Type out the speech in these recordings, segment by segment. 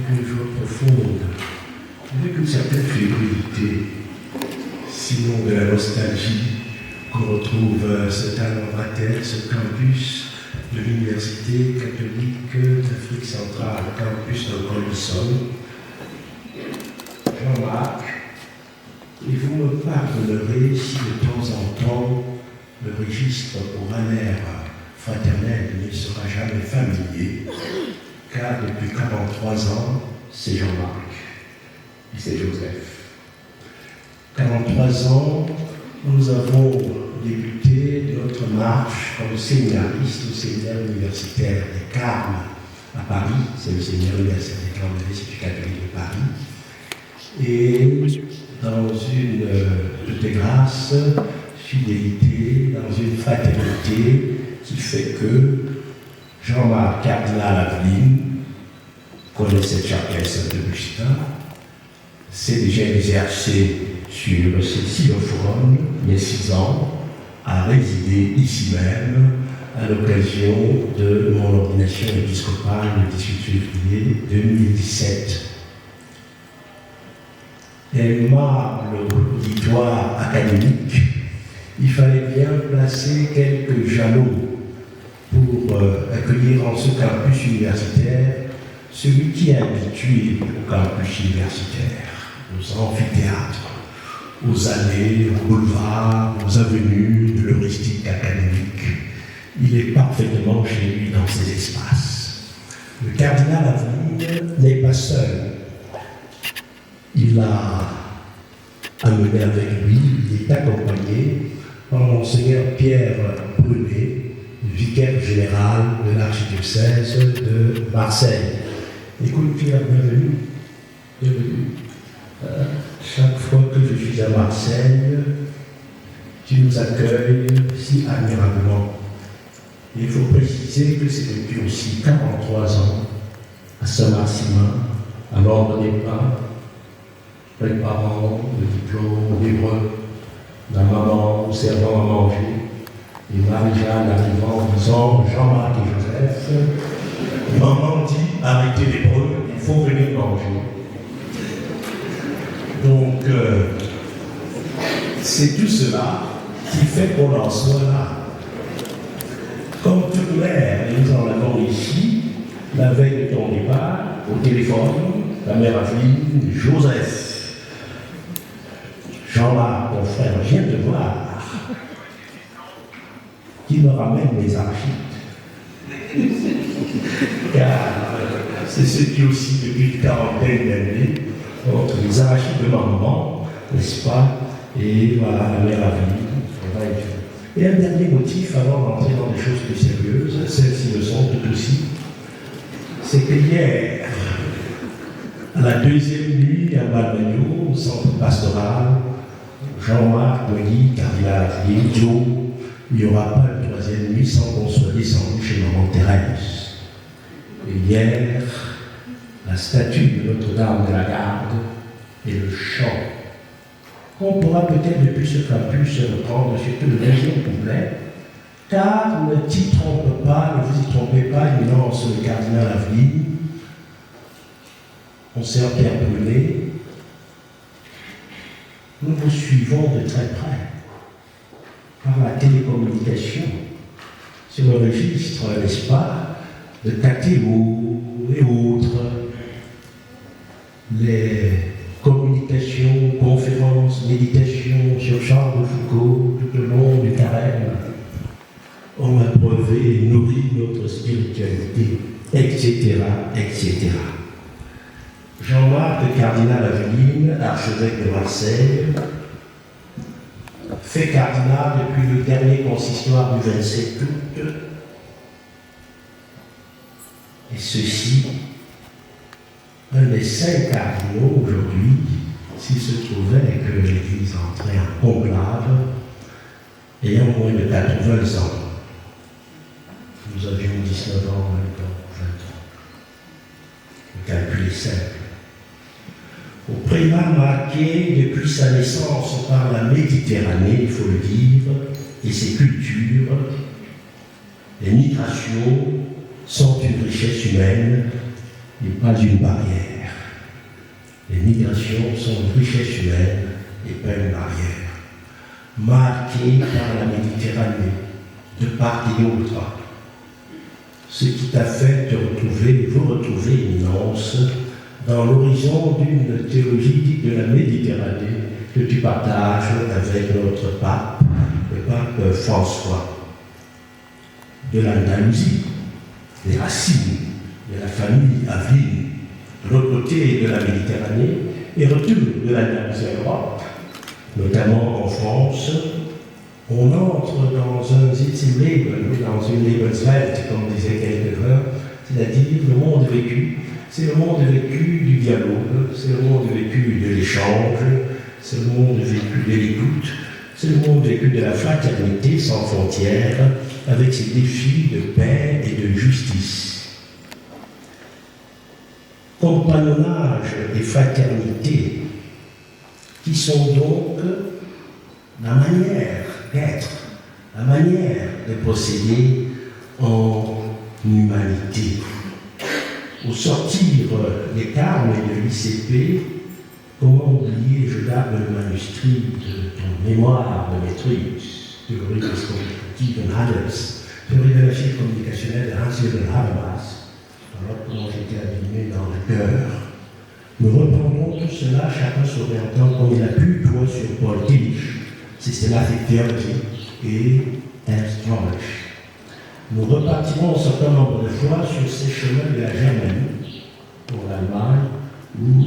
une joie profonde, avec une certaine fébrilité, sinon de la nostalgie, qu'on retrouve ce talent mater, ce campus de l'Université catholique d'Afrique centrale, campus de Colson. Jean-Marc, et vous me pardonnerez si de temps en temps le registre pour un air fraternel ne sera jamais familier, car depuis 43 ans, c'est Jean-Marc et c'est Joseph. 43 ans, nous avons débuté notre marche comme séminaristes au séminaire universitaire des Carmes à Paris, c'est le séminaire universitaire des Carmes de l'Institut catholique de Paris, et dans une toute grâce, fidélité, dans une fraternité qui fait que Jean-Marc Cardinal Aveline connaît cette chapelle Saint-Augustin, s'est déjà exercé sur ce xylophone il y a 6 ans, a résidé ici même à l'occasion de mon ordination épiscopale le 18 février 2017. Aimable auditoire académique, il fallait bien placer quelques jalons pour accueillir en ce campus universitaire celui qui est habitué au campus universitaire, aux amphithéâtres, aux allées, aux boulevards, aux avenues de l'heuristique académique. Il est parfaitement chez lui dans ces espaces. Le cardinal Aveline n'est pas seul. Il a amené avec lui, il est accompagné par Monseigneur Pierre Brunet, vicaire général de l'archidiocèse de Marseille. Écoute Pierre, bienvenue. Chaque fois que je suis à Marseille, tu nous accueilles si admirablement. Il faut préciser que c'est depuis aussi 43 ans, à Saint-Maximin, à l'ordre des Pins, préparant le diplôme d'hébreu, la maman nous servant à manger, et Marie-Jeanne arrivant en disant Jean-Marc et Joseph, maman dit arrêtez l'hébreu, il faut venir manger. Donc, c'est tout cela qui fait qu'on en soit là. Comme toute mère, et nous en avons ici, la veille de ton départ, au téléphone, la mère Aveline, Joseph. Jean-Marc, mon frère, vient te voir, qui me ramène les archives. Car c'est ce qui aussi, depuis une quarantaine d'années, entre les archives de maman, n'est-ce pas, et voilà, la mère Aveline. Et un dernier motif, avant d'entrer dans des choses plus sérieuses, celles-ci le sont tout aussi, c'est que hier, à la deuxième nuit à Balbagno, au centre pastoral, Jean-Marc me dit, cardinal Aveline, Joe, il n'y aura pas une troisième nuit sans qu'on soit descendu chez maman Thérèse. Et hier, la statue de Notre-Dame de la Garde et le chant qu'on pourra peut-être depuis ce campus reprendre, surtout le deuxième couplet, car ne t'y trompe pas, ne vous y trompez pas, il lance le cardinal Aveline, Monseigneur Pierre Brunet, nous vous suivons de très près par la télécommunication sur le registre, n'est-ce pas, de KTO et autres, les communications, conférences, méditations sur Charles de Foucault tout au long du carême ont abreuvé et nourri notre spiritualité, etc., etc. Jean-Marc cardinal Aveline, archevêque de Marseille, fait cardinal depuis le dernier consistoire du 27 août, et ceci, un des 5 cardinaux aujourd'hui, s'il se trouvait que l'Église entrait en conclave, ayant moins de 80 ans. Nous avions 19 ans, 20 ans, 20 ans. Le calcul est simple. Au primat marqué depuis sa naissance par la Méditerranée, il faut le dire, et ses cultures. migrations sont une richesse humaine et pas une barrière. Les migrations sont une richesse humaine et pas une barrière, marquée par la Méditerranée, de part et d'autre. Ce qui t'a fait vous retrouver, Éminence, dans l'horizon d'une théologie dite de la Méditerranée que tu partages avec notre pape, le pape François, de l'Andalousie, des racines de la famille Aveline, de l'autre côté de la Méditerranée, et retour de l'Andalousie à l'Europe, notamment en France. On entre dans un Sitzleben, dans une Lebenswelt, comme disait quelqu'un, c'est-à-dire le monde vécu. C'est le monde vécu du dialogue, c'est le monde vécu de l'échange, c'est le monde vécu de l'écoute, c'est le monde vécu de la fraternité sans frontières, avec ses défis de paix et de justice. Compagnonnage et fraternité, qui sont donc la manière d'être, la manière de procéder en humanité. Au sortir des termes de l'ICP, comment oublier, je garde le manuscrit de ton mémoire de maîtrise, théorie des communicative Handels, théorie de la chiffre communicationnelle de Hans-Jürgen Habermas, alors comment j'étais abîmé dans le cœur. Nous reprendrons tout cela, chacun s'orientant comme il a pu, toi sur Paul Tillich, Systematic Theology et Ernst Rommel. Nous repartirons un certain nombre de fois sur ces chemins de la Germanie, pour l'Allemagne, où,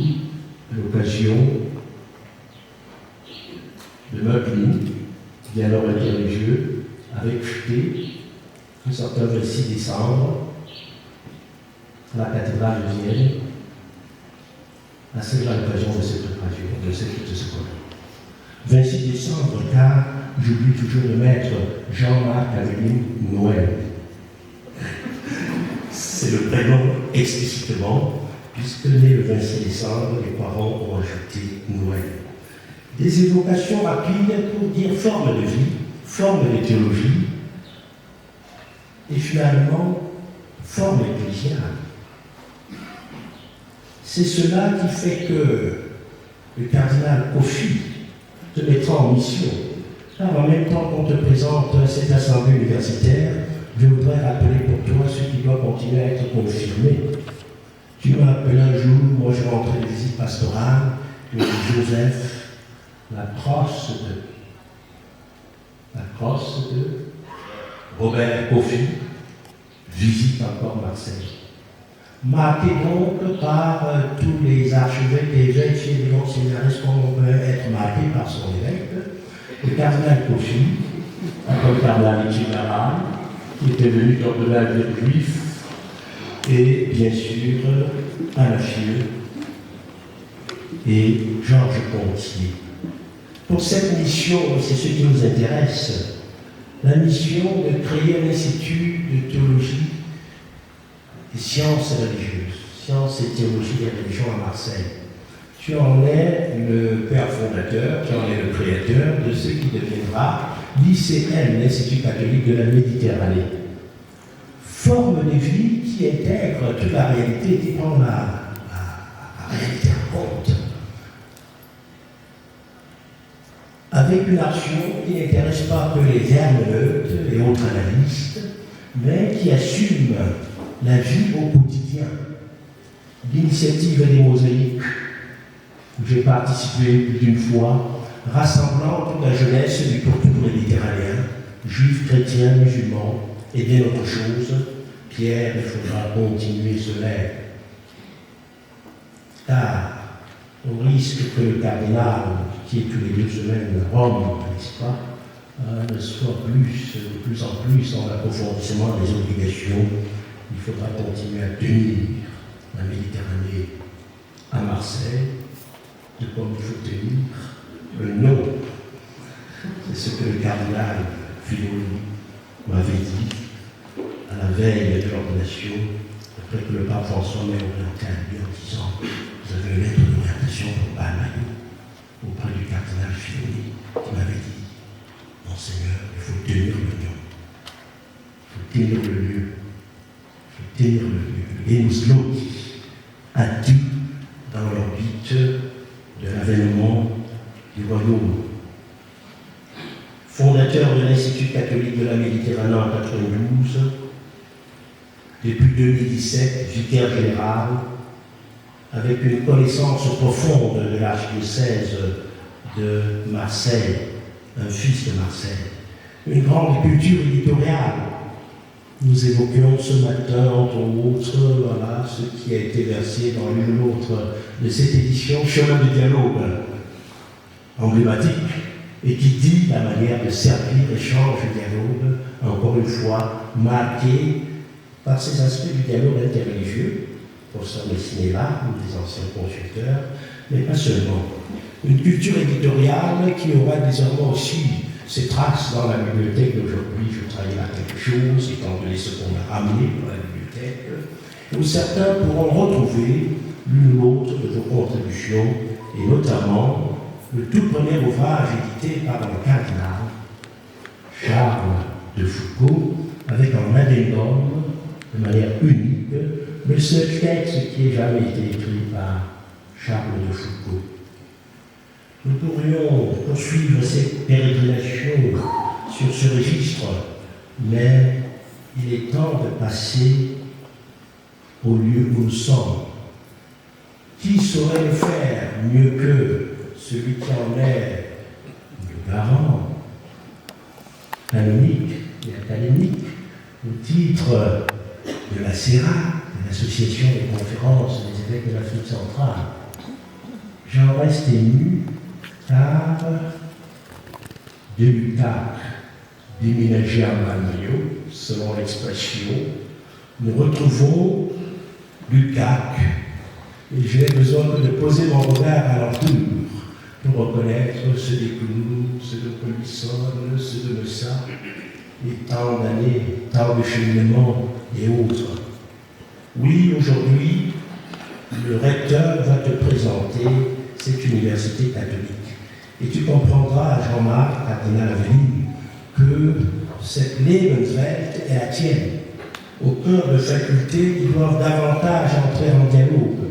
à l'occasion de Möckling, dialogue interreligieux, avec Fichte, un certain 26 décembre, à la cathédrale de Vienne, à l'occasion de cette occasion, de ce colloque. 26 décembre, car j'oublie toujours de mettre Jean-Marc Aveline Noël. C'est le prénom explicitement, puisque né le 26 décembre, les parents ont ajouté Noël. Des évocations rapides pour dire forme de vie, forme de théologie, et finalement, forme ecclésiale. C'est cela qui fait que le cardinal Cauchy te mettra en mission. Car en même temps qu'on te présente cette assemblée universitaire, je voudrais rappeler pour toi ce qui doit continuer à être confirmé. Tu m'as appelé un jour, moi je rentrais de visite pastorale, tu m'as dit Joseph, la crosse de Robert Cauchy visite encore Marseille. Marqué donc par tous les archevêques, évêques et les séminaristes qu'on peut être marqués par son évêque, le cardinal Cauchy, comme cardinal Échimara, qui était venu dans de la vie juif, et bien sûr Palafieux et Georges Pontier. Pour cette mission, c'est ce qui nous intéresse, la mission de créer un institut de théologie et sciences religieuses, sciences et théologie des religions à Marseille. Tu en es le père fondateur, tu en es le créateur de ce qui deviendra l'ICM, l'Institut catholique de la Méditerranée. Forme de vie qui intègre toute la réalité, qui prend la réalité en compte. Avec une action qui n'intéresse pas que les hermeneutes et autres analystes, mais qui assume la vie au quotidien. L'initiative des mosaïques, où j'ai participé plus d'une fois, rassemblant toute la jeunesse du pourtour méditerranéen, juifs, chrétiens, musulmans, et bien autre chose. Pierre, il faudra continuer cela. Car on risque que le cardinal, qui est tous les 2 semaines à Rome, n'est-ce pas, ne soit de plus en plus dans l'approfondissement des obligations. Il faudra continuer à tenir la Méditerranée à Marseille, de comme il faut tenir le nom. C'est ce que le cardinal Filoni m'avait dit à la veille de l'ordination, après que le pape François m'ait orienté à lui en disant « Vous avez une lettre d'orientation pour Balmaillot auprès du cardinal Filoni qui m'avait dit « Monseigneur, il faut tenir le nom, il faut tenir le lieu. tenir le genus loci, actif dans l'orbite de l'avènement du royaume. Fondateur de l'Institut catholique de la Méditerranée en 1992, depuis 2017, vicaire général, avec une connaissance profonde de l'archidiocèse de Marseille, un fils de Marseille, une grande culture éditoriale. Nous évoquions ce matin, entre autres, voilà, ce qui a été versé dans l'une ou l'autre de cette édition, Chemin de dialogue, emblématique, et qui dit la manière de servir, échange, dialogue, encore une fois, marqué par ces aspects du dialogue interreligieux, pour s'en dessiner là, des anciens consulteurs, mais pas seulement. Une culture éditoriale qui aura désormais aussi ses traces dans la bibliothèque d'aujourd'hui. Je travaille là quelque chose, étant donné ce qu'on a ramené dans la bibliothèque, où certains pourront retrouver l'une ou l'autre de vos contributions, et notamment le tout premier ouvrage édité par le cardinal Charles de Foucault, avec en addendum, de manière unique, le seul texte qui ait jamais été écrit par Charles de Foucault. Nous pourrions poursuivre cette pérégrination sur ce registre, mais il est temps de passer au lieu où nous sommes. Qui saurait le faire mieux que celui qui en est le garant canonique et académique, au titre de la CERA, de l'Association des conférences des évêques de l'Afrique centrale? J'en reste ému car de l'UCAC déménagé à Malmio, selon l'expression, nous retrouvons l'UCAC, et j'ai besoin de poser mon regard à l'entour pour reconnaître ceux des Clous, ceux de Polissonne, ceux de Messa, et tant d'années, tant de cheminements et autres. Oui, aujourd'hui, le recteur va te présenter cette université catholique. Et tu comprendras, Jean-Marc, cardinal Aveline, que cette Lebenswelt est la tienne. Au cœur de facultés qui doivent davantage entrer en dialogue.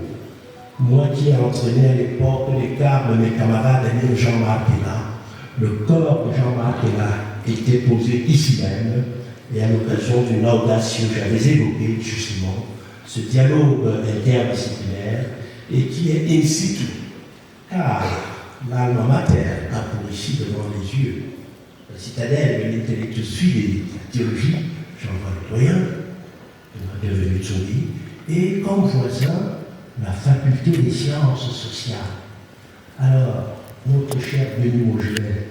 Moi qui ai entraîné à l'époque l'écart de mes camarades amis Jean-Marc est là, le corps de Jean-Marc est là, était posé ici même, et à l'occasion d'une audace que j'avais évoquée justement, ce dialogue interdisciplinaire, et qui est in situ, car l'alma mater a pour ici devant les yeux la citadelle de l'intellectus fidei, la théologie, Jean-Marc Doyen, de la bienvenue de son vie, et comme voisin, la faculté des sciences sociales. Alors, notre cher Denis Maugelet,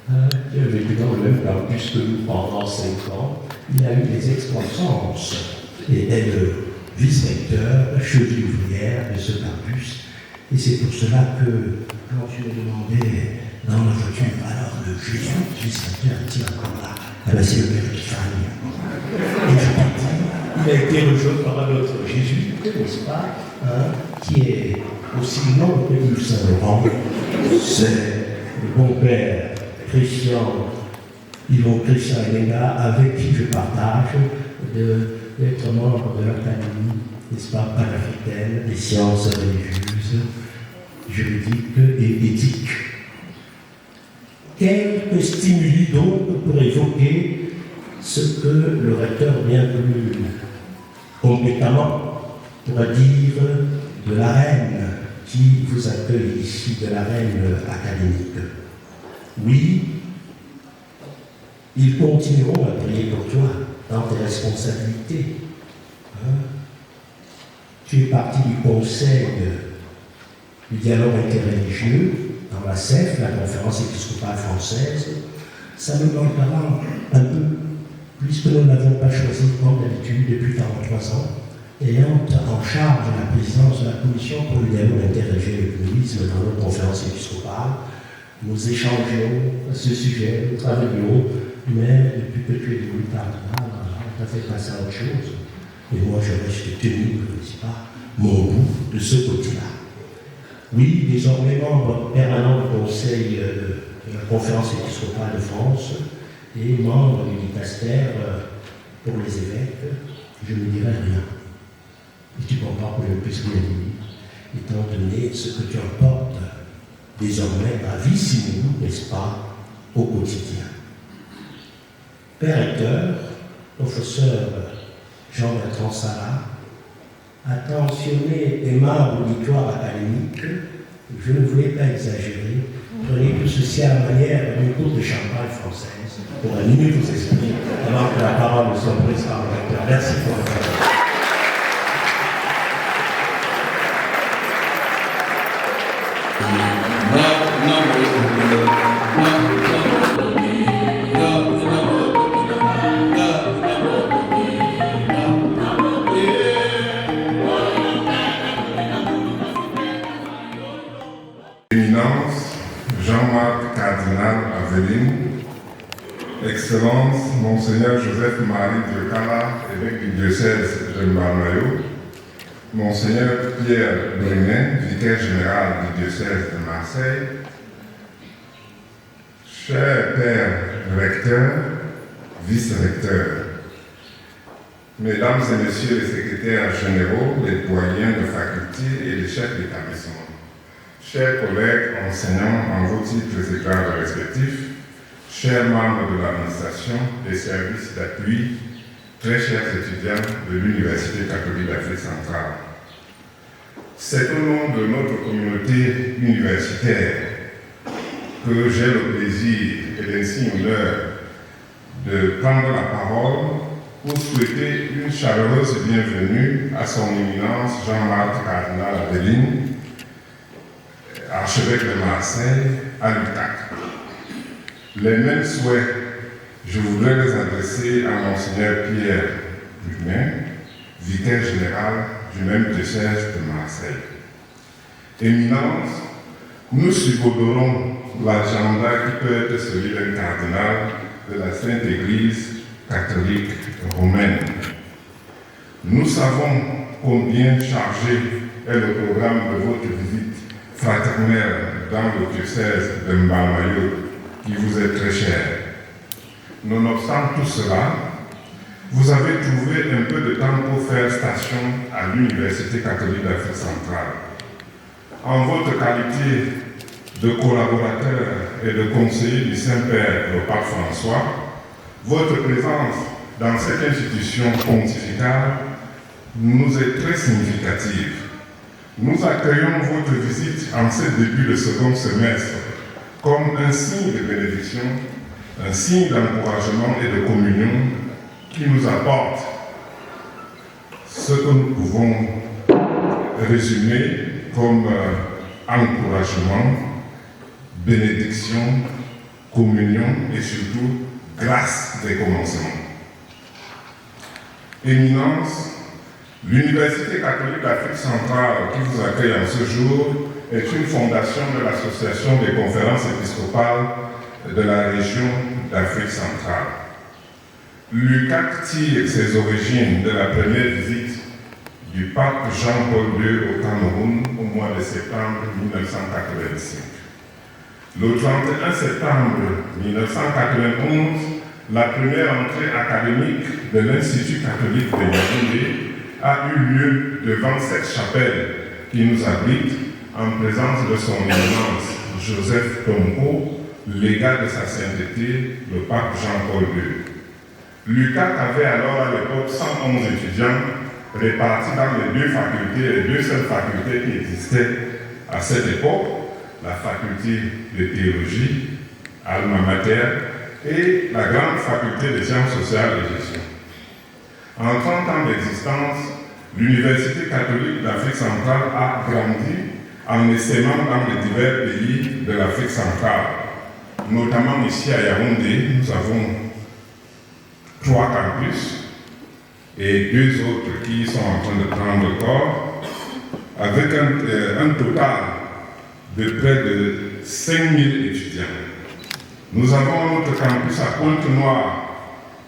qui a vécu dans le même campus que nous pendant 5 ans, il a eu des expériences et est le vice-recteur, cheville ouvrière de ce campus. Et c'est pour cela que, quand je me demandais dans la voiture, alors le Jésus, vice-recteur, est-il encore là? Ah ben, c'est le père Epiphanie. Et je me dis, il a été rejoint par un autre Jésus, n'est-ce pas, qui est aussi long que l'île Saint-Laurent. C'est le bon père Christian, Yvon Christian Elenga, avec qui je partage d'être membre de l'Académie, n'est-ce pas, panafricaine des sciences religieuses, juridiques et éthiques. Quelques stimuli donc pour évoquer ce que le recteur bien plus compétemment pourra dire de l'arène qui vous accueille ici, de l'arène académique. Oui, ils continueront à prier pour toi dans tes responsabilités. Tu es partie du conseil du dialogue interreligieux dans la CEF, la conférence épiscopale française. Ça me manquera un peu, puisque nous n'avons pas choisi comme d'habitude depuis 43 ans, ayant en charge la présidence de la commission pour le dialogue interreligieux et l'œcuménisme dans notre conférence épiscopale. Nous échangeons à ce sujet, nous travaillons, mais depuis que tu es devenu cardinal, on t'a fait passer à autre chose. Et moi, je reste tenu, n'est-ce pas, mon goût de ce côté-là. Oui, désormais membre permanent du Conseil de la Conférence épiscopale de France et membre du dicastère pour les évêques, je ne dirai rien. Et tu comprends que je ne puisse rien dire, étant donné ce que tu emportes désormais bravissimo, n'est-ce pas, au quotidien. Père recteur, professeur Jean-Bertrand Sarrat, attentionné, aimable auditoire académique, je ne voulais pas exagérer, prenez tout ceci à la manière d'une coupe de champagne française pour animer vos esprits avant que la parole ne soit prise par le recteur. Merci pour votre attention. Éminence, Jean-Marc Cardinal Aveline, Excellence, Monseigneur Joseph-Marie Diocala, évêque du diocèse de Mbamayo, Monseigneur Pierre Brunet, vicaire général du diocèse de Marseille, chers pères recteurs, vice-recteurs, mesdames et messieurs les secrétaires généraux, les doyens de faculté et les chefs d'établissement, chers collègues enseignants en vos titres et grades respectifs, chers membres de l'administration des services d'appui, très chers étudiants de l'Université catholique d'Afrique centrale. C'est au nom de notre communauté universitaire que j'ai le plaisir et l'insigne honneur de prendre la parole pour souhaiter une chaleureuse bienvenue à son éminence Jean-Marc Cardinal Aveline, archevêque de Marseille, à l'UTAC. Les mêmes souhaits, je voudrais les adresser à Monseigneur Pierre Brunet, vicaire général du même diocèse de Marseille. Éminence, nous subodorons l'agenda qui peut être celui d'un cardinal de la Sainte Église catholique romaine. Nous savons combien chargé est le programme de votre visite fraternelle dans le diocèse de Mbamayo, qui vous est très cher. Nonobstant tout cela, vous avez trouvé un peu de temps pour faire station à l'Université catholique d'Afrique centrale. En votre qualité de collaborateur et de conseiller du Saint-Père, le pape François, votre présence dans cette institution pontificale nous est très significative. Nous accueillons votre visite en ce début de second semestre comme un signe de bénédiction, un signe d'encouragement et de communion qui nous apporte ce que nous pouvons résumer comme encouragement, bénédiction, communion et surtout grâce des commencements. Éminence, l'Université catholique d'Afrique centrale qui vous accueille en ce jour est une fondation de l'Association des conférences épiscopales de la région d'Afrique centrale. L'UCAC tire ses origines de la première visite du pape Jean-Paul II au Cameroun au mois de septembre 1985. Le 31 septembre 1991, la première entrée académique de l'Institut catholique de Yaoundé a eu lieu devant cette chapelle qui nous abrite en présence de son éminence Joseph Tomko, légat de sa sainteté, le pape Jean-Paul II. L'UCAC avait alors à l'époque 111 étudiants répartis dans les deux facultés, les deux seules facultés qui existaient à cette époque, la faculté de théologie, Alma Mater, et la grande faculté de sciences sociales et gestion. En 30 ans d'existence, l'Université catholique d'Afrique centrale a grandi en essaimant dans les divers pays de l'Afrique centrale. Notamment ici à Yaoundé, nous avons 3 campus et 2 autres qui sont en train de prendre corps, avec un total de près de 5000 étudiants. Nous avons notre campus à Pointe-Noire,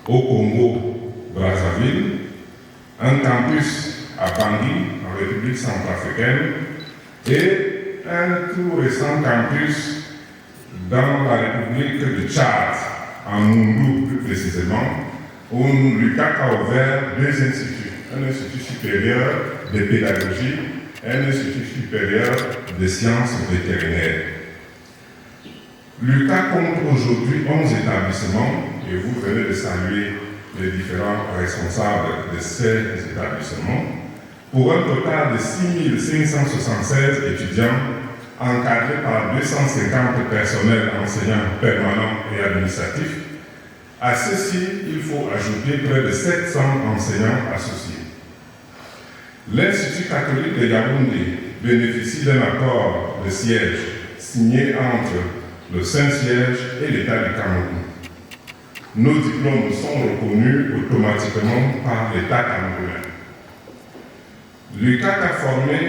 au Congo, Brazzaville, un campus à Bangui, en République centrafricaine, et un tout récent campus dans la République du Tchad, en Moundou plus précisément, où l'UCAC a ouvert 2 instituts, un institut supérieur de pédagogie et un institut supérieur de sciences vétérinaires. L'UQAC compte aujourd'hui 11 établissements et vous venez de saluer les différents responsables de ces établissements pour un total de 6 576 étudiants encadrés par 250 personnels enseignants permanents et administratifs. À ceci, il faut ajouter près de 700 enseignants associés. L'Institut catholique de Yaoundé bénéficie d'un accord de siège signé entre le Saint-Siège et l'État du Cameroun. Nos diplômes sont reconnus automatiquement par l'État camerounais. L'UQAC a formé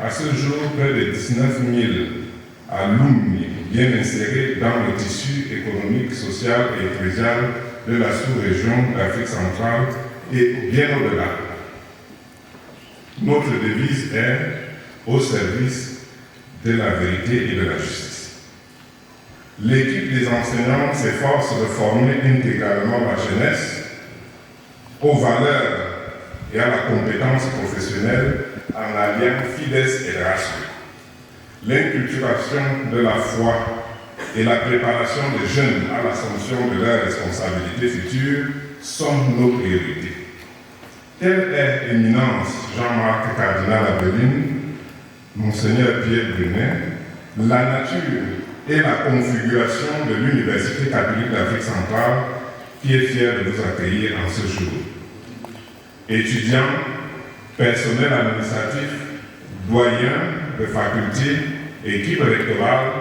à ce jour près de 19 000 alumni bien insérés dans le tissu économique, social et ecclésial de la sous-région d'Afrique centrale et bien au-delà. Notre devise est « au service de la vérité et de la justice ». L'équipe des enseignants s'efforce de former intégralement la jeunesse aux valeurs et à la compétence professionnelle en alliant fides et ratio. L'inculturation de la foi et la préparation des jeunes à l'assumption de leurs responsabilités futures sont nos priorités. Telle est Éminence Jean-Marc Cardinal Aveline, Monseigneur Pierre Brunet, la nature et la configuration de l'Université catholique d'Afrique centrale qui est fière de vous accueillir en ce jour. Étudiants, personnel administratif, doyens de facultés, équipe rectorale,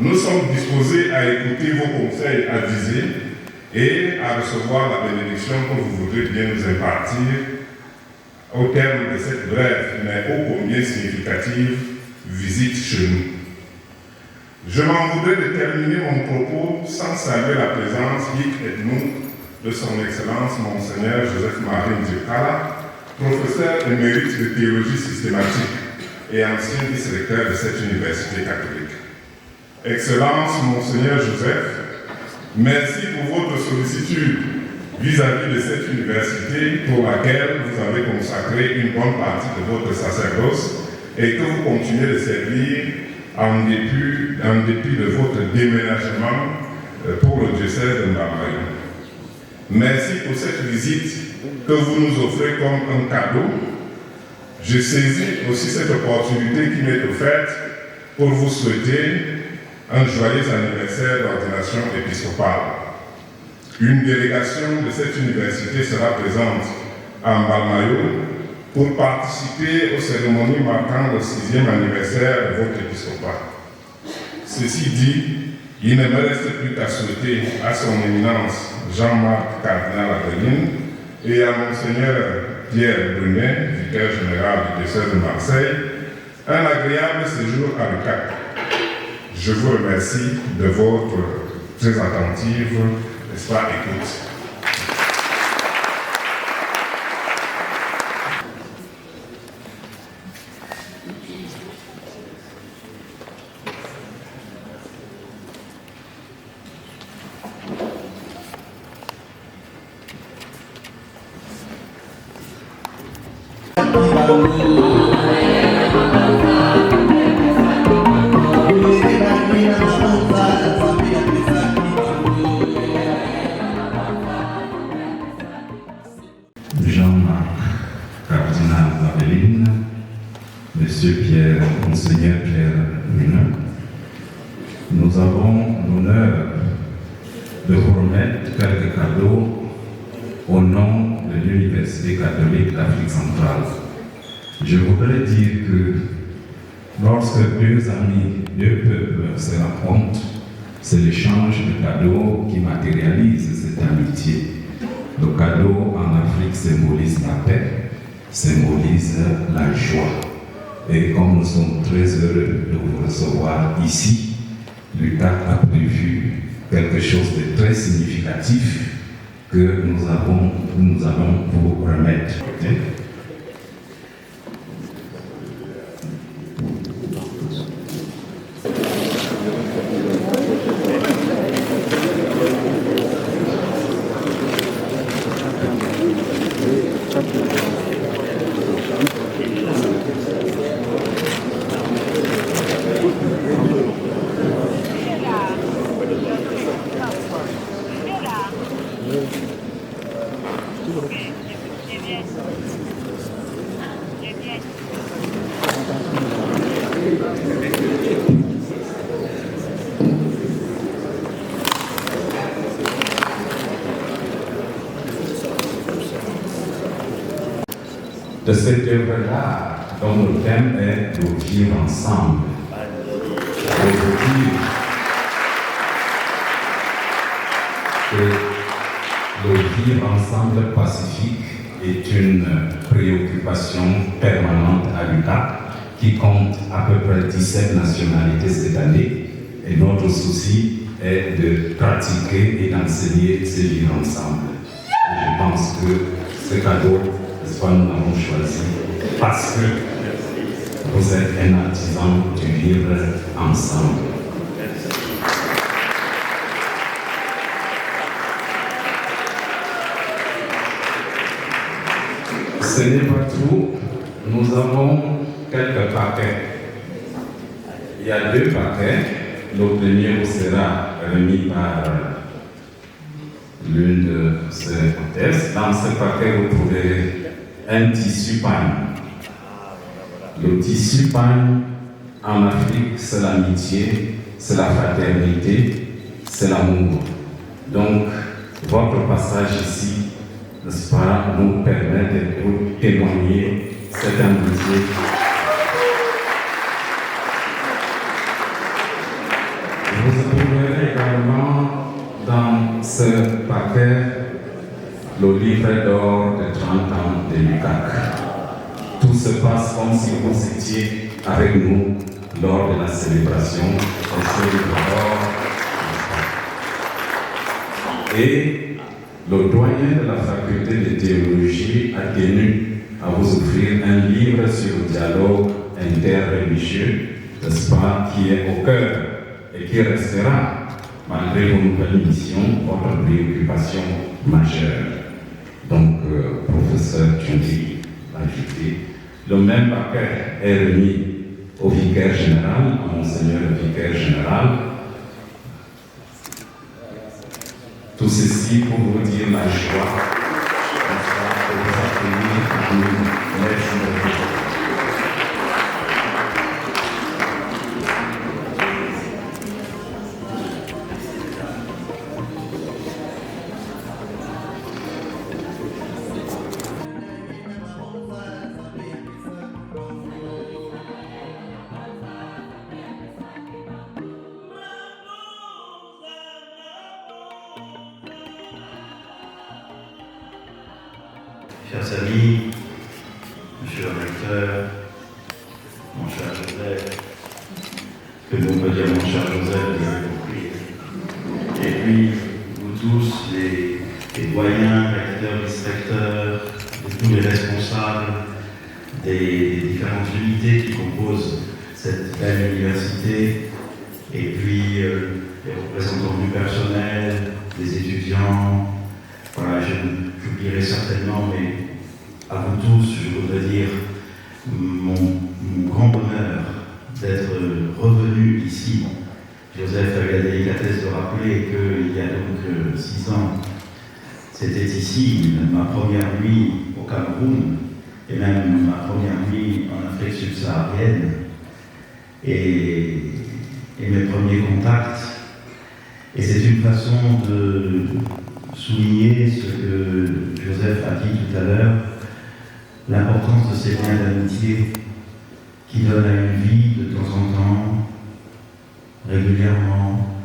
nous sommes disposés à écouter vos conseils avisés et à recevoir la bénédiction que vous voudrez bien nous impartir au terme de cette brève mais ô combien significative visite chez nous. Je m'en voudrais de terminer mon propos sans saluer la présence hic et nunc de son Excellence Monseigneur Joseph-Marie Ndiokala, professeur émérite de théologie systématique et ancien vice-recteur de cette université catholique. Excellence Monseigneur Joseph, merci pour votre sollicitude vis-à-vis de cette université pour laquelle vous avez consacré une bonne partie de votre sacerdoce et que vous continuez de servir en dépit de votre déménagement pour le diocèse de Mbambaye. Merci pour cette visite que vous nous offrez comme un cadeau. Je saisis aussi cette opportunité qui m'est offerte pour vous souhaiter un joyeux anniversaire d'ordination épiscopale. Une délégation de cette université sera présente à Mbalmayo pour participer aux cérémonies marquant le 6e anniversaire de votre épiscopat. Ceci dit, il ne me reste plus qu'à souhaiter à son éminence Jean-Marc Cardinal Aveline et à Monseigneur Pierre Brunet, vicaire général du diocèse de Marseille, un agréable séjour à l'UQAC. Je vous remercie de votre très attentive, n'est-ce pas, écoute. Jean-Marc Cardinal Aveline, Monsieur Pierre, Monseigneur Pierre Brunet, nous avons l'honneur de vous remettre quelques cadeaux au nom de l'Université catholique d'Afrique centrale. Je voudrais dire que lorsque deux amis, deux peuples se rencontrent, c'est l'échange de cadeaux qui matérialise cette amitié. Le cadeau en Afrique symbolise la paix, symbolise la joie. Et comme nous sommes très heureux de vous recevoir ici, l'UQAC a prévu quelque chose de très significatif que nous allons vous remettre. De cette œuvre-là, dont le thème est de vivre ensemble. Je veux dire que le vivre ensemble pacifique est une préoccupation permanente à l'UQAP qui compte à peu près 17 nationalités cette année. Et notre souci est de pratiquer et d'enseigner ce vivre ensemble. Et je pense que ce cadeau, nous l'avons choisi parce que vous êtes un artisan du vivre ensemble. Ce n'est pas tout, nous avons quelques paquets. Il y a 2 paquets. Le premier sera remis par l'une de ces hôtesses. Dans ce paquet, vous trouverez un tissu pagne. Le tissu pagne en Afrique, c'est l'amitié, c'est la fraternité, c'est l'amour. Donc, votre passage ici, n'est-ce pas, nous permet de vous témoigner cette amitié. Vous trouverez également dans ce paquet le livret d'or de 30 ans de l'UQAC. Tout se passe comme si vous étiez avec nous lors de la célébration de ce livre d'or. Et le doyen de la faculté de théologie a tenu à vous offrir un livre sur le dialogue interreligieux, n'est-ce pas, qui est au cœur et qui restera, malgré vos nouvelles missions, votre préoccupation majeure. Donc, professeur Tchoundi l'a ajouté. Le même paquet est remis au vicaire général, à Monseigneur le vicaire général. Tout ceci pour vous dire la joie de vous accueillir parmi nous. Merci beaucoup. Chers amis, monsieur le recteur, mon cher Joseph, que l'on peut dire mon cher Joseph, vous avez compris. Et puis, vous tous, les doyens, recteurs, vice-recteurs, tous les responsables des différentes unités qui composent cette belle université, et puis les représentants du personnel, des étudiants. Voilà, j'oublierai certainement, mais à vous tous, je voudrais dire mon grand bonheur d'être revenu ici. Joseph a eu la délicatesse de rappeler qu'il y a donc 6 ans, c'était ici ma première nuit au Cameroun, et même ma première nuit en Afrique subsaharienne, et mes premiers contacts. Et c'est une façon de souligner ce que Joseph a dit tout à l'heure, l'importance de ces liens d'amitié qui donnent à une vie de temps en temps, régulièrement,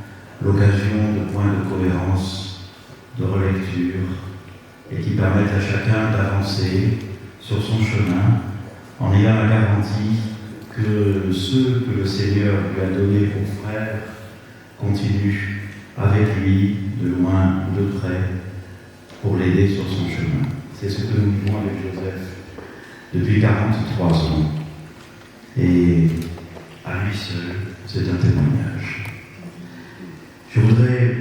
l'occasion de points de cohérence, de relecture, et qui permettent à chacun d'avancer sur son chemin en ayant la garantie que ceux que le Seigneur lui a donnés pour frères continuent avec lui, de loin ou de près, pour l'aider sur son chemin. C'est ce que nous vivons avec Joseph depuis 43 ans. Et à lui seul, c'est un témoignage. Je voudrais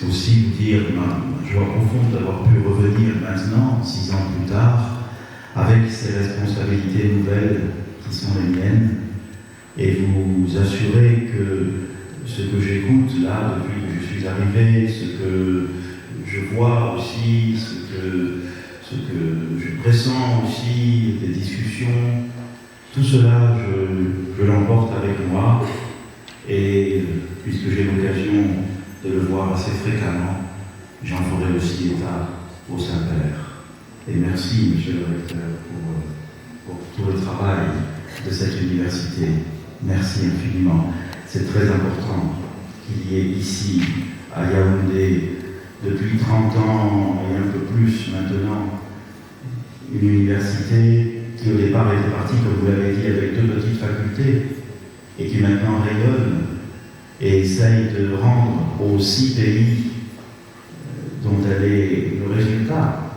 aussi vous dire ma joie profonde d'avoir pu revenir maintenant, 6 ans plus tard, avec ces responsabilités nouvelles qui sont les miennes, et vous assurer que ce que j'écoute là depuis que je suis arrivé, ce que je vois aussi, ce que ce que je pressens aussi, des discussions, tout cela, je l'emporte avec moi. Et puisque j'ai l'occasion de le voir assez fréquemment, j'en ferai aussi état au Saint-Père. Et merci, Monsieur le Recteur, pour tout le travail de cette université. Merci infiniment. C'est très important qu'il y ait ici, à Yaoundé, depuis 30 ans et un peu plus maintenant, une université qui au départ était partie, comme vous l'avez dit, avec 2 petites facultés, et qui maintenant rayonne et essaye de rendre aux 6 pays dont elle est le résultat,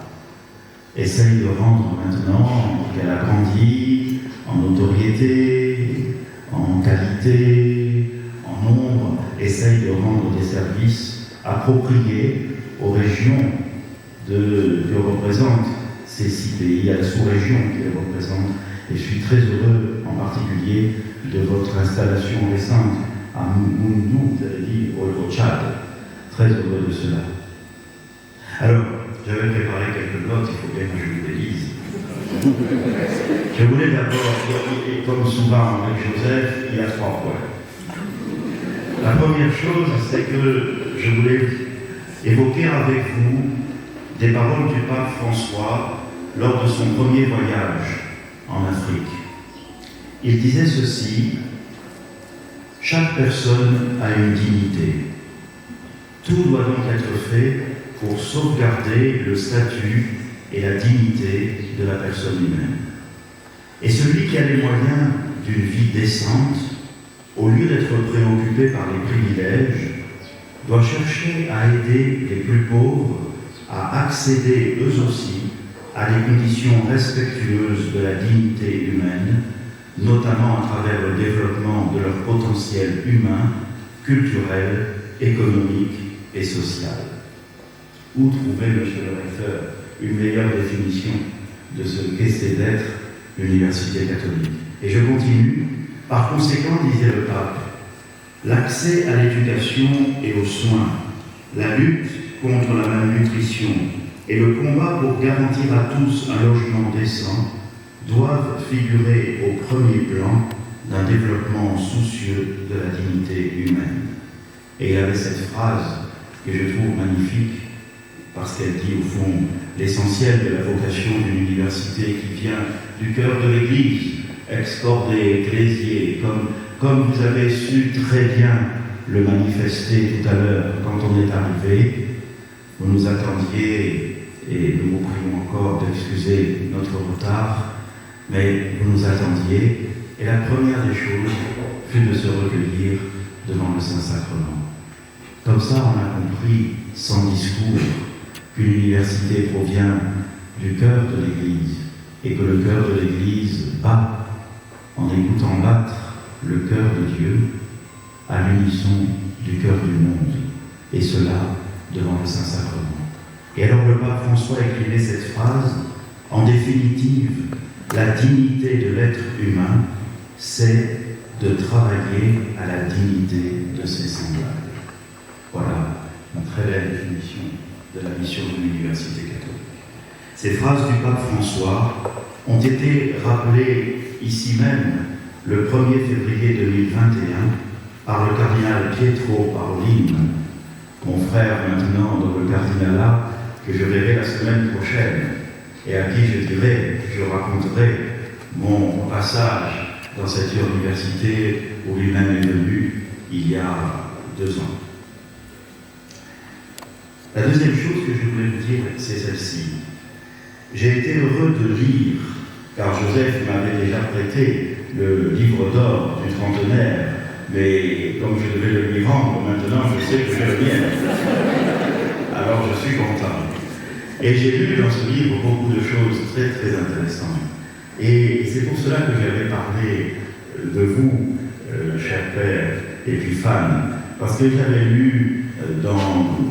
essaye de rendre maintenant qu'elle a grandi en notoriété, en qualité, en nombre, essaye de rendre des services appropriés aux régions que représentent ces 6 pays, à la sous-région qui les représente. Et je suis très heureux, en particulier, de votre installation récente à Moundou, vous avez dit, au Tchad. Très heureux de cela. Alors, j'avais préparé quelques notes, il faut bien que je vous les lise. Je voulais d'abord, et comme souvent avec Joseph, il y a 3 points. La première chose, c'est que je voulais évoquer avec vous des paroles du pape François lors de son premier voyage en Afrique. Il disait ceci: chaque personne a une dignité. Tout doit donc être fait pour sauvegarder le statut et la dignité de la personne humaine. Et celui qui a les moyens d'une vie décente, au lieu d'être préoccupé par les privilèges, doit chercher à aider les plus pauvres à accéder eux aussi à des conditions respectueuses de la dignité humaine, notamment à travers le développement de leur potentiel humain, culturel, économique et social. Où trouver, Monsieur le Recteur, une meilleure définition de ce qu'est d'être l'université catholique? Et je continue. Par conséquent, disait le pape, l'accès à l'éducation et aux soins, la lutte contre la malnutrition et le combat pour garantir à tous un logement décent doivent figurer au premier plan d'un développement soucieux de la dignité humaine. Et il y avait cette phrase que je trouve magnifique, parce qu'elle dit au fond l'essentiel de la vocation d'une université qui vient du cœur de l'Église, excorde ecclésiae, comme vous avez su très bien le manifester tout à l'heure quand on est arrivé. Vous nous attendiez, et nous vous prions encore d'excuser notre retard, mais vous nous attendiez, et la première des choses fut de se recueillir devant le Saint-Sacrement. Comme ça, on a compris, sans discours, qu'une université provient du cœur de l'Église, et que le cœur de l'Église bat, en écoutant battre le cœur de Dieu, à l'unisson du cœur du monde, et cela devant le Saint-Sacrement. Et alors le pape François écrivait cette phrase: en définitive, la dignité de l'être humain, c'est de travailler à la dignité de ses semblables. Voilà une très belle définition de la mission de l'université catholique. Ces phrases du pape François ont été rappelées ici même le 1er février 2021 par le cardinal Pietro Parolin, mon frère maintenant dans le cardinalat, que je verrai la semaine prochaine et à qui je raconterai mon passage dans cette université où lui-même est venu il y a 2 ans. La deuxième chose que je voulais vous dire, c'est celle-ci. J'ai été heureux de lire, car Joseph m'avait déjà prêté le livre d'or du trentenaire, mais comme je devais le lui rendre, maintenant je sais que j'ai le mien. Alors je suis content. Et j'ai lu dans ce livre beaucoup de choses très très intéressantes. Et c'est pour cela que j'avais parlé de vous, cher père, et puis Fan, parce que j'avais lu dans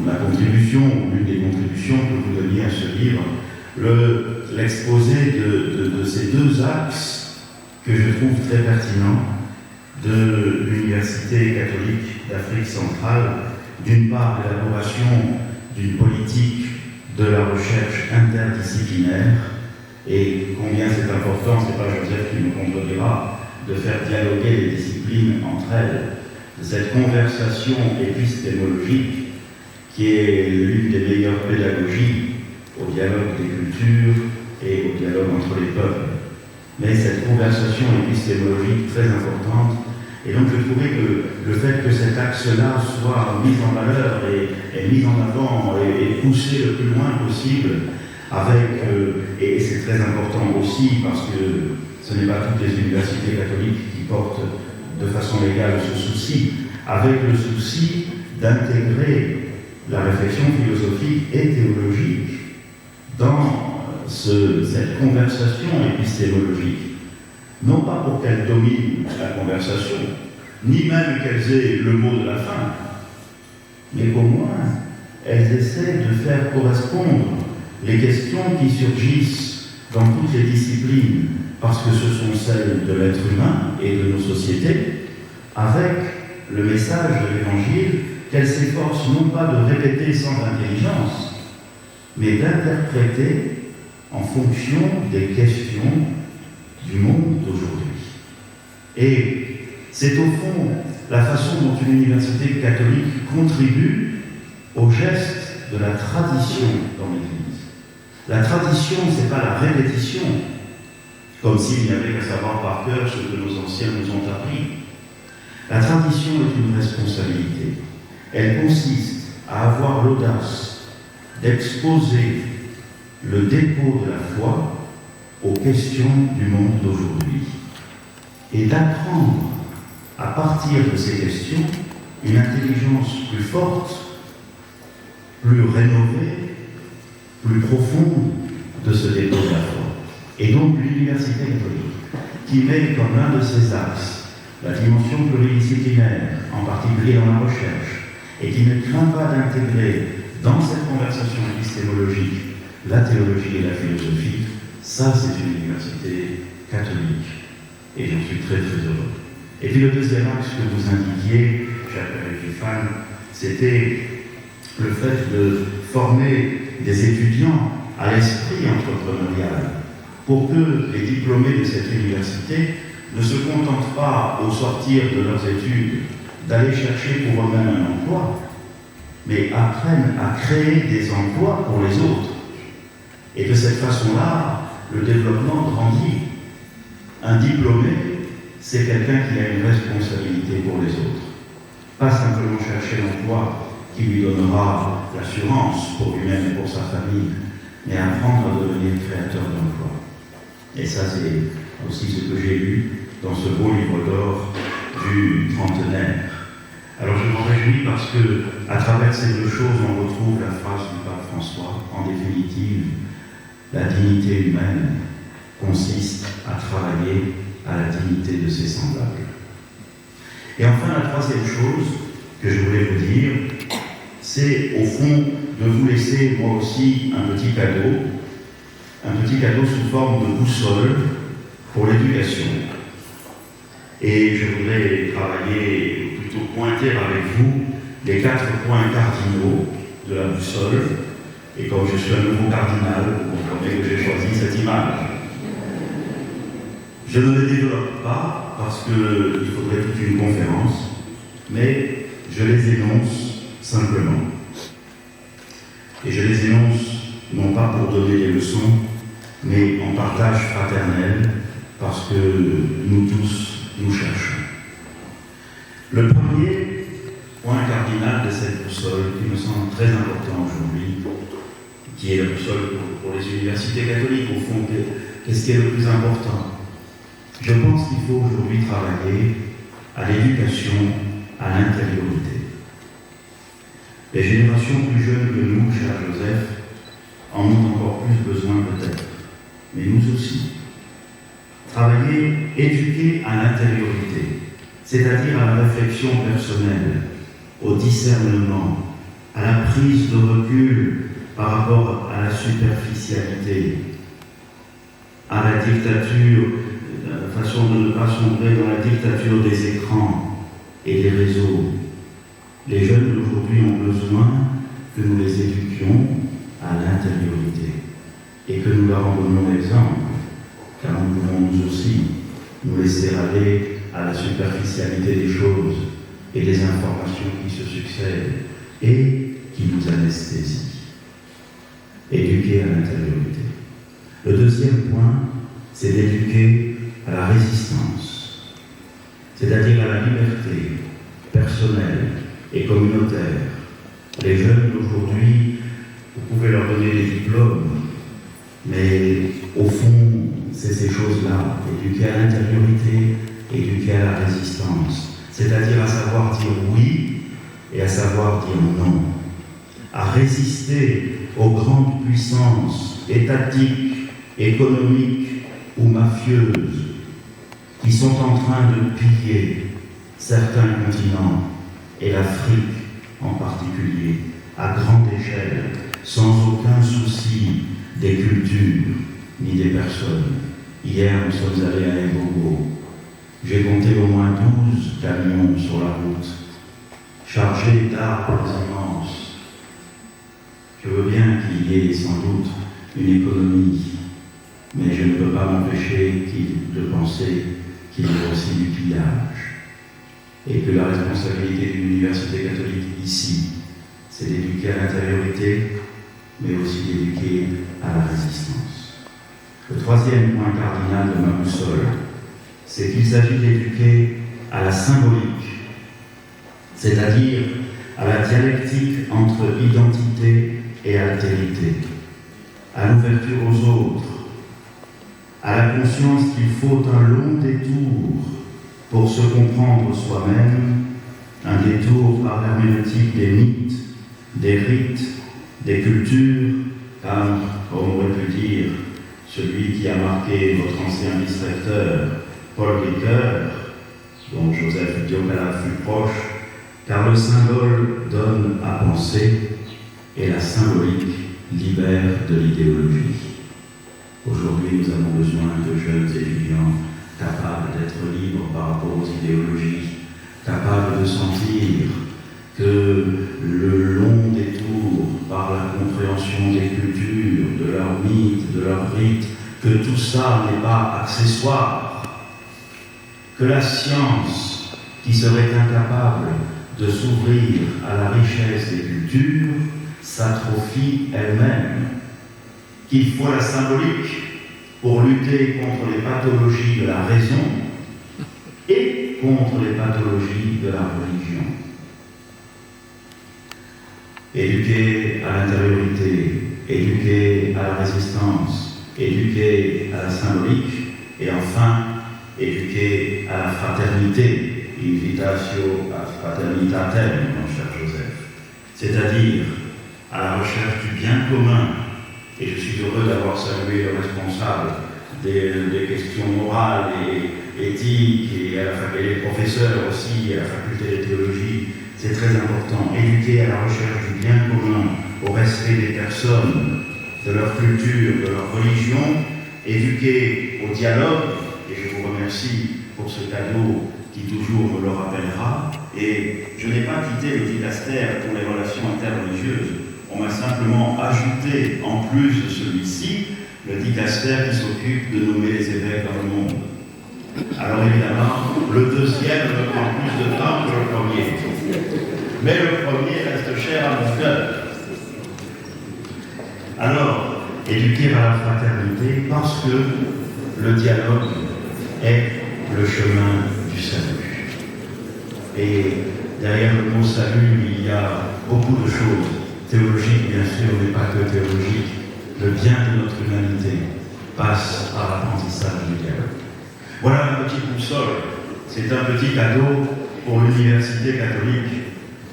la contribution, l'une des contributions que vous donniez à ce livre, l'exposé de ces 2 axes que je trouve très pertinents de l'Université catholique d'Afrique centrale. D'une part, l'élaboration d'une politique de la recherche interdisciplinaire et combien c'est important, c'est pas Joseph qui me contredira, de faire dialoguer les disciplines entre elles, de cette conversation épistémologique qui est l'une des meilleures pédagogies au dialogue des cultures et au dialogue entre les peuples. Mais cette conversation épistémologique très importante, et donc je trouvais que le fait que cet axe-là soit mis en valeur et mis en avant et poussé le plus loin possible, avec, et c'est très important aussi parce que ce n'est pas toutes les universités catholiques qui portent de façon légale ce souci, avec le souci d'intégrer la réflexion philosophique et théologique dans cette conversation épistémologique. Non pas pour qu'elle domine la conversation, ni même qu'elles aient le mot de la fin, mais qu'au moins elles essaient de faire correspondre les questions qui surgissent dans toutes les disciplines, parce que ce sont celles de l'être humain et de nos sociétés, avec le message de l'Évangile qu'elles s'efforcent non pas de répéter sans intelligence, mais d'interpréter en fonction des questions du monde d'aujourd'hui. Et c'est au fond la façon dont une université catholique contribue au geste de la tradition dans l'Église. La tradition, ce n'est pas la répétition, comme s'il n'y avait qu'à savoir par cœur ce que nos anciens nous ont appris. La tradition est une responsabilité. Elle consiste à avoir l'audace d'exposer le dépôt de la foi aux questions du monde d'aujourd'hui et d'apprendre à partir de ces questions une intelligence plus forte, plus rénovée, plus profonde de ce dépôt de la foi. Et donc l'université catholique, qui met comme l'un de ses axes la dimension pluridisciplinaire, en particulier dans la recherche, et qui ne craint pas d'intégrer dans cette conversation épistémologique la théologie et la philosophie, ça c'est une université catholique. Et j'en suis très très heureux. Et puis le deuxième axe que vous indiquiez, cher Père Epiphane, c'était le fait de former des étudiants à l'esprit entrepreneurial pour que les diplômés de cette université ne se contentent pas, au sortir de leurs études, d'aller chercher pour eux-mêmes un emploi, mais apprennent à créer des emplois pour les autres. Et de cette façon-là, le développement grandit. Un diplômé, c'est quelqu'un qui a une responsabilité pour les autres. Pas simplement chercher l'emploi qui lui donnera l'assurance pour lui-même et pour sa famille, mais apprendre à devenir créateur d'emploi. Et ça, c'est aussi ce que j'ai lu dans ce beau livre d'or du trentenaire. Alors je m'en réjouis parce que, à travers ces deux choses, on retrouve la phrase du pape François, en définitive, la dignité humaine consiste à travailler à la dignité de ses semblables. Et enfin, la troisième chose que je voulais vous dire, c'est au fond de vous laisser moi aussi un petit cadeau sous forme de boussole pour l'éducation. Et je voudrais travailler, ou plutôt pointer avec vous, les 4 points cardinaux de la boussole. Et comme je suis un nouveau cardinal, vous comprenez que j'ai choisi cette image. Je ne les développe pas parce qu'il faudrait toute une conférence, mais je les énonce simplement. Et je les énonce non pas pour donner des leçons, mais en partage fraternel, parce que nous tous, nous cherchons. Le premier point cardinal de cette boussole, qui me semble très important aujourd'hui, qui est la boussole pour les universités catholiques, au fond, qu'est-ce qui est le plus important? Je pense qu'il faut aujourd'hui travailler à l'éducation, à l'intériorité. Les générations plus jeunes que nous, cher Joseph, en ont encore plus besoin peut-être, mais nous aussi. Travailler, éduquer à l'intériorité, c'est-à-dire à la réflexion personnelle, au discernement, à la prise de recul par rapport à la superficialité, à la dictature, la façon de ne pas sombrer dans la dictature des écrans et des réseaux. Les jeunes d'aujourd'hui ont besoin que nous les éduquions à l'intériorité et que nous leur en donnons l'exemple, car nous pouvons nous aussi nous laisser aller à la superficialité des choses et des informations qui se succèdent et qui nous anesthésient. Éduquer à l'intériorité. Le deuxième point, c'est d'éduquer à la résistance, c'est-à-dire à la liberté personnelle et communautaire. Les jeunes d'aujourd'hui, vous pouvez leur donner des diplômes, mais au fond, c'est ces choses-là, éduquer à l'intériorité, éduquer à la résistance, c'est-à-dire à savoir dire oui et à savoir dire non, à résister aux grandes puissances étatiques, économiques ou mafieuses qui sont en train de piller certains continents et l'Afrique en particulier, à grande échelle, sans aucun souci des cultures ni des personnes. Hier, nous sommes allés à Mbogo. J'ai compté au moins 12 camions sur la route, chargés d'arbres immenses. Je veux bien qu'il y ait sans doute une économie, mais je ne peux pas m'empêcher de penser qu'il y a aussi du pillage. Et que la responsabilité d'une université catholique ici, c'est d'éduquer à l'intériorité, mais aussi d'éduquer à la résistance. Le troisième point cardinal de ma boussole, c'est qu'il s'agit d'éduquer à la symbolique, c'est-à-dire à la dialectique entre identité et altérité, à l'ouverture aux autres, à la conscience qu'il faut un long détour pour se comprendre soi-même, un détour par l'herméneutique des mythes, des rites, des cultures, car, comme on aurait pu dire, celui qui a marqué votre ancien vice-recteur, Paul Ricoeur, dont Joseph Diocala fut proche, car le symbole donne à penser et la symbolique libère de l'idéologie. Aujourd'hui, nous avons besoin de jeunes étudiants capables d'être libres par rapport aux idéologies, capables de sentir que le long détour par la compréhension des cultures, de leurs mythes, de leurs rites, que tout ça n'est pas accessoire, que la science, qui serait incapable de s'ouvrir à la richesse des cultures, s'atrophie elle-même, qu'il faut la symbolique pour lutter contre les pathologies de la raison et contre les pathologies de la religion. Éduquer à l'intériorité, éduquer à la résistance, éduquer à la symbolique et enfin éduquer à la fraternité, invitatio ad fraternitatem, mon cher Joseph, c'est-à-dire à la recherche du bien commun. Et je suis heureux d'avoir salué le responsable des questions morales et éthiques et les professeurs aussi à la faculté de théologie. C'est très important. Éduquer à la recherche du bien commun, au respect des personnes, de leur culture, de leur religion, éduquer au dialogue, et je vous remercie pour ce cadeau qui toujours me le rappellera. Et je n'ai pas quitté le dicastère pour les relations interreligieuses. On m'a simplement ajouté, en plus de celui-ci, le dicastère qui s'occupe de nommer les évêques dans le monde. Alors évidemment, le deuxième me prend plus de temps que le premier. Mais le premier reste cher à mon cœur. Alors, éduquer à la fraternité parce que le dialogue est le chemin du salut. Et derrière le mot salut, il y a beaucoup de choses. Théologique, bien sûr, mais pas que théologique. Le bien de notre humanité passe par l'apprentissage du dialogue. Voilà ma petite boussole. C'est un petit cadeau pour l'université catholique.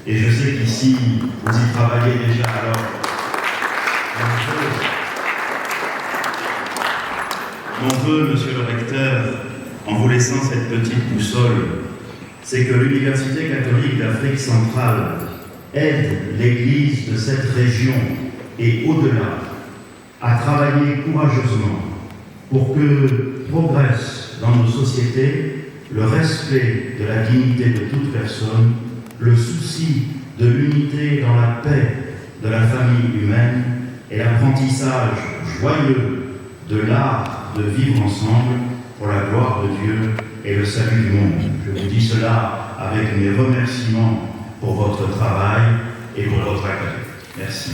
Et je sais qu'ici, vous y travaillez déjà. Alors, mon vœu, monsieur le recteur, en vous laissant cette petite boussole, c'est que l'université catholique d'Afrique centrale aide l'Église de cette région et au-delà à travailler courageusement pour que progresse dans nos sociétés le respect de la dignité de toute personne, le souci de l'unité dans la paix de la famille humaine et l'apprentissage joyeux de l'art de vivre ensemble pour la gloire de Dieu et le salut du monde. Je vous dis cela avec mes remerciements pour votre travail et pour votre accueil. Merci.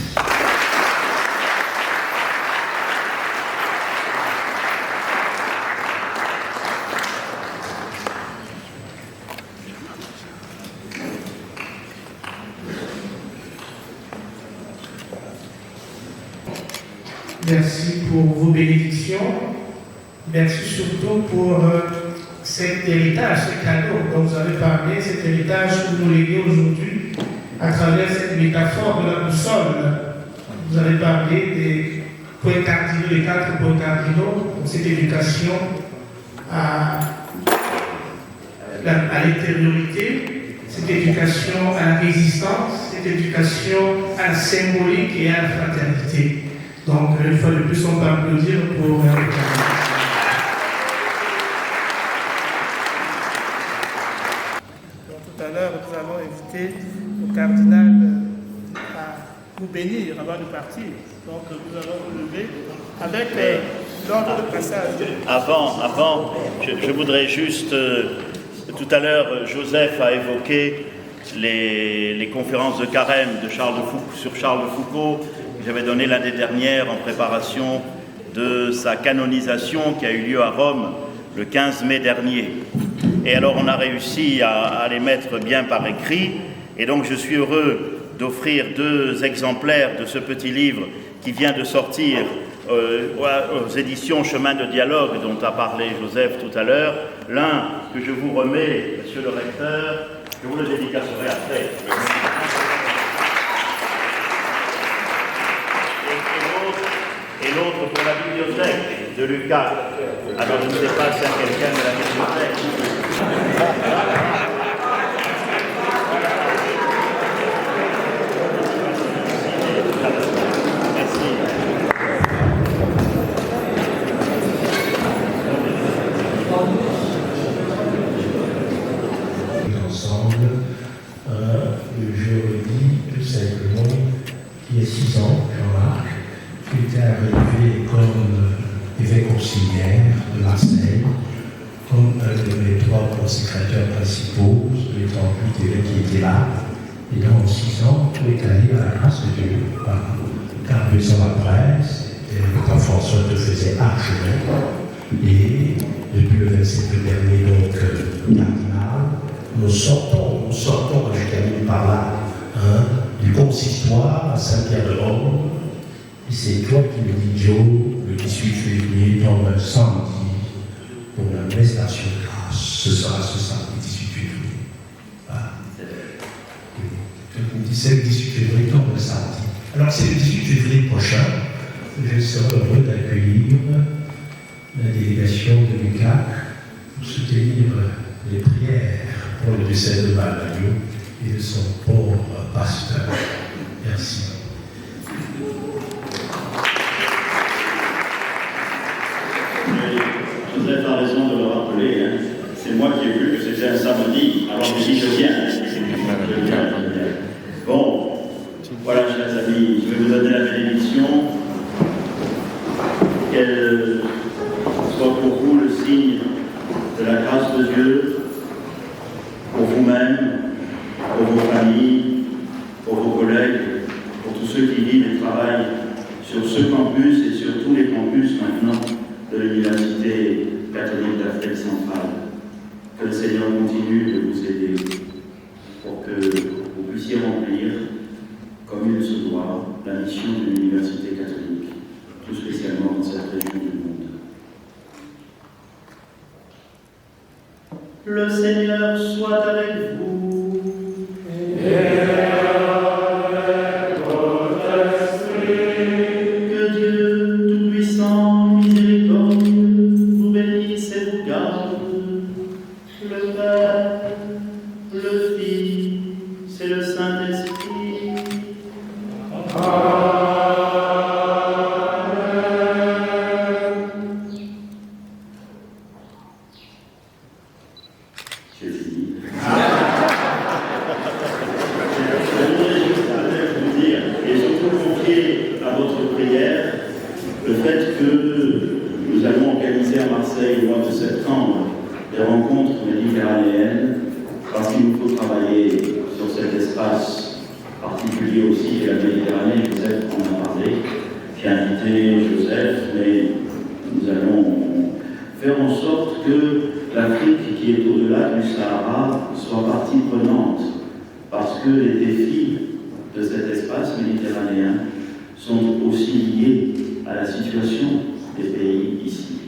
Merci pour vos bénédictions. Merci surtout pour cet héritage, ce cadeau dont vous avez parlé, cet héritage que vous nous léguez aujourd'hui à travers cette métaphore de la boussole. Vous avez parlé des points cardinaux, les 4 points cardinaux, cette éducation à l'intériorité, cette éducation à la résistance, cette éducation à la symbolique et à la fraternité. Donc, une fois de plus, on peut applaudir pour tout à l'heure, nous avons invité le cardinal à nous bénir avant de partir. Donc, nous allons nous lever avec l'ordre de passage. Avant, je voudrais juste... tout à l'heure, Joseph a évoqué les conférences de carême sur Charles de Foucault. J'avais donné l'année dernière en préparation de sa canonisation qui a eu lieu à Rome le 15 mai dernier. Et alors on a réussi à les mettre bien par écrit. Et donc je suis heureux d'offrir 2 exemplaires de ce petit livre qui vient de sortir aux éditions Chemin de Dialogue dont a parlé Joseph tout à l'heure. L'un que je vous remets, monsieur le recteur, je vous le dédicacerai après. Et l'autre pour la bibliothèque de Lucas. Alors je ne sais pas si c'est quelqu'un de la bibliothèque. Ensemble, je redis tout simplement qu'il y a 6 ans, Jean-Marc, qui était arrivé comme évêque auxiliaire de Marseille, comme un de mes 3 consécrateurs principaux, les 38 évêques qui étaient là. Et dans 6 ans, tout est allé à la grâce de Dieu. Car 2 ans après, le pape François te faisait archevêque. Et depuis le 27 dernier, donc, cardinal, nous sortons, je termine par là, du consistoire à Saint-Pierre-de-Rome. Et c'est toi qui me dis, Joe, le 18 février, dans un samedi, pour la messe d'action de grâce. Ce sera ce samedi 18 février. Voilà. C'est le 18 février, tombe le samedi. Alors c'est le 18 février prochain, je serai heureux d'accueillir la délégation de l'UCAC pour soutenir les prières pour le diocèse de Val-d'Agneau et de son pauvre pasteur. Merci. Joseph a raison de le rappeler. Hein. C'est moi qui ai vu que c'était un samedi. Alors je dis je viens. Bon, voilà, chers amis, je vais vous donner la bénédiction. Qu'elle soit pour vous le signe de la grâce de Dieu, pour vous-même, pour vos familles, pour vos collègues, pour tous ceux qui vivent et travaillent sur ce campus et sur tous les campus maintenant de l'Université catholique d'Afrique centrale. Que le Seigneur continue de vous aider pour que vous puissiez remplir, comme il se doit, la mission de l'Université catholique, tout spécialement dans cette région du monde. Le Seigneur soit avec vous. Et avec votre esprit. Que Dieu Tout-Puissant, miséricordieux, vous bénisse et vous garde. Le Père, le Fils et le Saint-Esprit. Amen. J'ai fini. Je voudrais juste vous dire, et surtout confier à votre prière, Marseille au mois de septembre des rencontres méditerranéennes, parce qu'il nous faut travailler sur cet espace particulier aussi de la Méditerranée. Joseph en a parlé. J'ai invité Joseph, mais nous allons faire en sorte que l'Afrique, qui est au-delà du Sahara, soit partie prenante, parce que les défis de cet espace méditerranéen sont aussi liés à la situation des pays ici.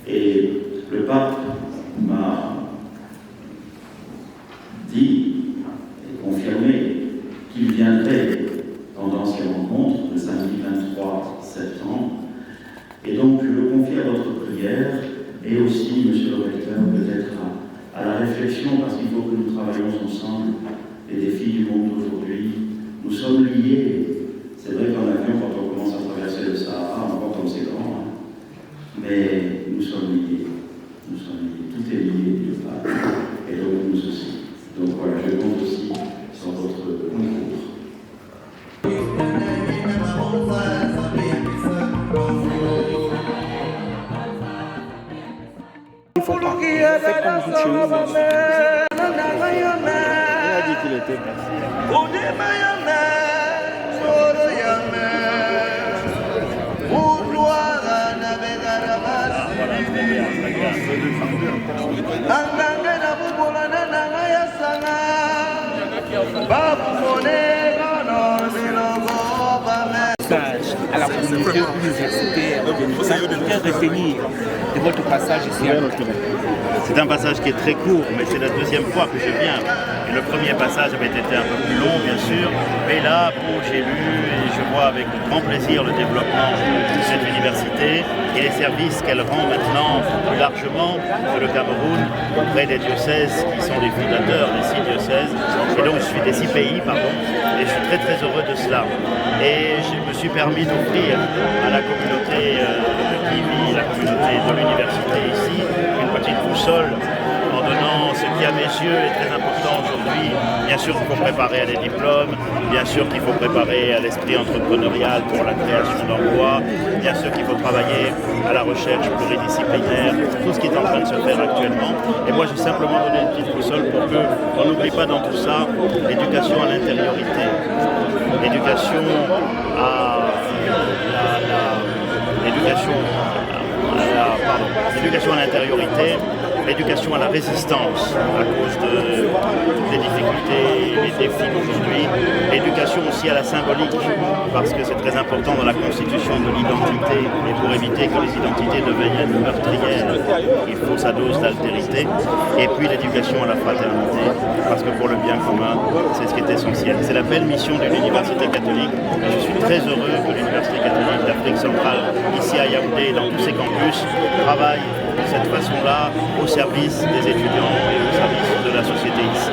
Et le pape m'a dit et confirmé qu'il viendrait pendant ces rencontres le samedi 23 septembre. Et donc je le confie à votre prière et aussi, monsieur le recteur, peut-être à la réflexion, parce qu'il faut que nous travaillions ensemble les défis du monde d'aujourd'hui. Nous sommes liés. C'est vrai qu'en avion, quand on commence à traverser le Sahara, on voit comme c'est grand, hein. Mais nous sommes liés. Nous sommes liés. Tout est lié, Dieu Père. Et donc nous aussi. Donc voilà, je compte aussi sur votre concours. Il faut pas. Faites comme vous chez vous. Il a dit qu'il était à la communauté universitaire de retenir de votre passage ici à notre. C'est un passage qui est très court, mais c'est la deuxième fois que je viens. Et le premier passage avait été un peu plus long, bien sûr. Mais là, j'ai lu et je vois avec grand plaisir le développement de cette université et les services qu'elle rend maintenant plus largement pour le Cameroun auprès des diocèses qui sont les fondateurs des 6 diocèses. Et donc je suis des 6 pays, pardon. Et je suis très très heureux de cela. Et je me suis permis d'offrir à la communauté qui vit, la communauté de l'université ici, une petite boussole en donnant ce qui à mes yeux est très important aujourd'hui. Bien sûr qu'il faut préparer à des diplômes, bien sûr qu'il faut préparer à l'esprit entrepreneurial pour la création d'emplois, bien sûr qu'il faut travailler à la recherche pluridisciplinaire, tout ce qui est en train de se faire actuellement. Et moi j'ai simplement donné une petite boussole pour qu'on n'oublie pas dans tout ça l'éducation à l'intériorité, l'éducation l'éducation à l'intériorité, l'éducation à la résistance à cause de toutes les difficultés, les défis d'aujourd'hui, l'éducation aussi à la symbolique, parce que c'est très important dans la constitution de l'identité, et pour éviter que les identités deviennent meurtrières, il faut sa dose d'altérité, et puis l'éducation à la fraternité, parce que pour le bien commun, c'est ce qui est essentiel. C'est la belle mission de l'Université catholique, et je suis très heureux que l'Université catholique d'Afrique centrale, ici à Yaoundé, dans tous ses campus, travaille de cette façon-là au service des étudiants et au service de la société ici.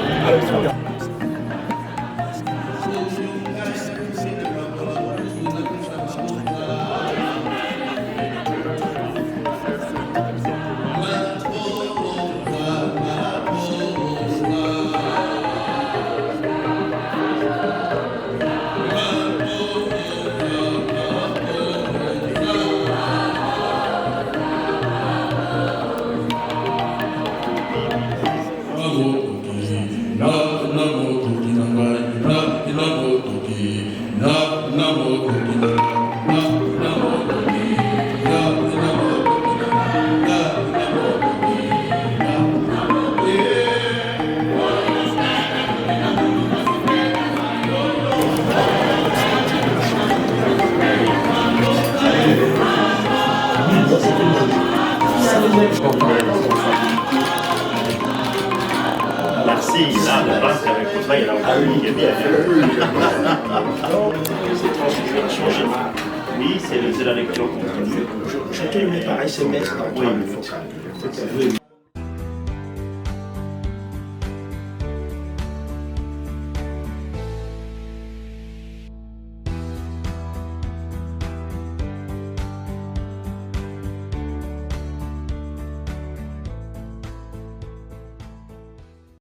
Merci, là, le reste avec tout ça, il a oublié bien. Oui, c'est la lecture continue. Je te le mets par SMS dans le focal.